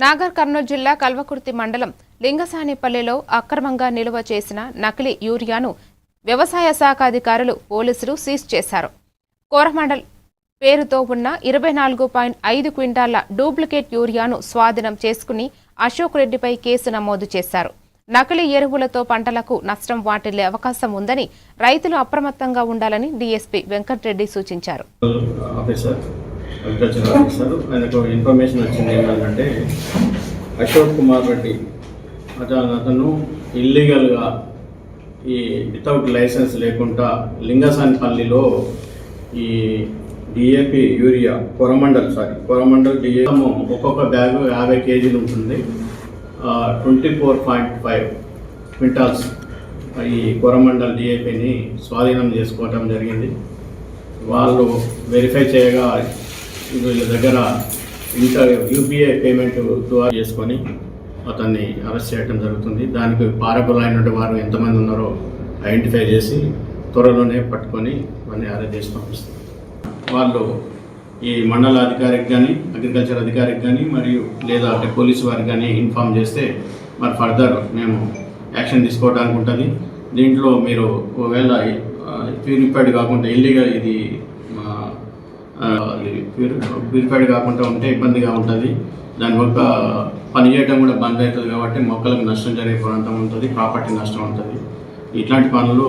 నాగర్ కర్నూలు జిల్లా కల్వకుర్తి మండలం లింగసానిపల్లిలో అక్రమంగా నిలువ చేసిన నకిలీ యూరియాను వ్యవసాయ శాఖ అధికారులు పోలీసులు సీజ్ చేశారు. కోరమండల్ పేరుతో ఉన్న 24.5 క్వింటాళ్ల డూప్లికేట్ యూరియాను స్వాధీనం చేసుకుని అశోక్ రెడ్డిపై కేసు నమోదు చేశారు. నకిలీ ఎరువులతో పంటలకు నష్టం వాటిల్లే అవకాశం ఉందని రైతులు అప్రమత్తంగా ఉండాలని డీఎస్పీ వెంకటరెడ్డి సూచించారు. ఇన్ఫర్మేషన్ వచ్చింది ఏంటంటే అశోక్ కుమార్ రెడ్డి అతను ఇల్లీగల్గా ఈ వితౌట్ లైసెన్స్ లేకుండా లింగసానిపల్లిలో ఈ డిఏపి యూరియా కొరమండల్ డిఏ ఒక్కొక్క బ్యాగు 50 కేజీలు ఉంటుంది. 24.5 క్వింటాల్స్ ఈ కొరమండల్ డిఏపిని స్వాధీనం చేసుకోవటం జరిగింది. వాళ్ళు వెరిఫై చేయగా వీళ్ళ దగ్గర యూపీఐ పేమెంట్ ద్వారా చేసుకొని అతన్ని అరెస్ట్ చేయడం జరుగుతుంది. దానికి పారకులైనటువంటి వారు ఎంతమంది ఉన్నారో ఐడెంటిఫై చేసి త్వరలోనే పట్టుకొని వారిని అరెస్ట్ చేసి పంపిస్తారు. వాళ్ళు ఈ మండల అధికారికి కానీ అగ్రికల్చర్ అధికారికి కానీ మరియు లేదా పోలీసు వారికి కానీ ఇన్ఫామ్ చేస్తే మరి ఫర్దర్ మేము యాక్షన్ తీసుకోవడానికి ఉంటుంది. దీంట్లో మీరు ఒకవేళ ప్యూరిఫైడ్ కాకుండా ఇల్లీగల్ ఇది ప్యూరిఫైడ్ కాకుండా ఉంటే ఇబ్బందిగా ఉంటుంది. దాని వల్ల పని చేయడం కూడా బంద్ అవుతుంది కాబట్టి మొక్కలకు నష్టం జరిగే ప్రాంతం ఉంటుంది, ప్రాపర్టీ నష్టం ఉంటుంది. ఇట్లాంటి పనులు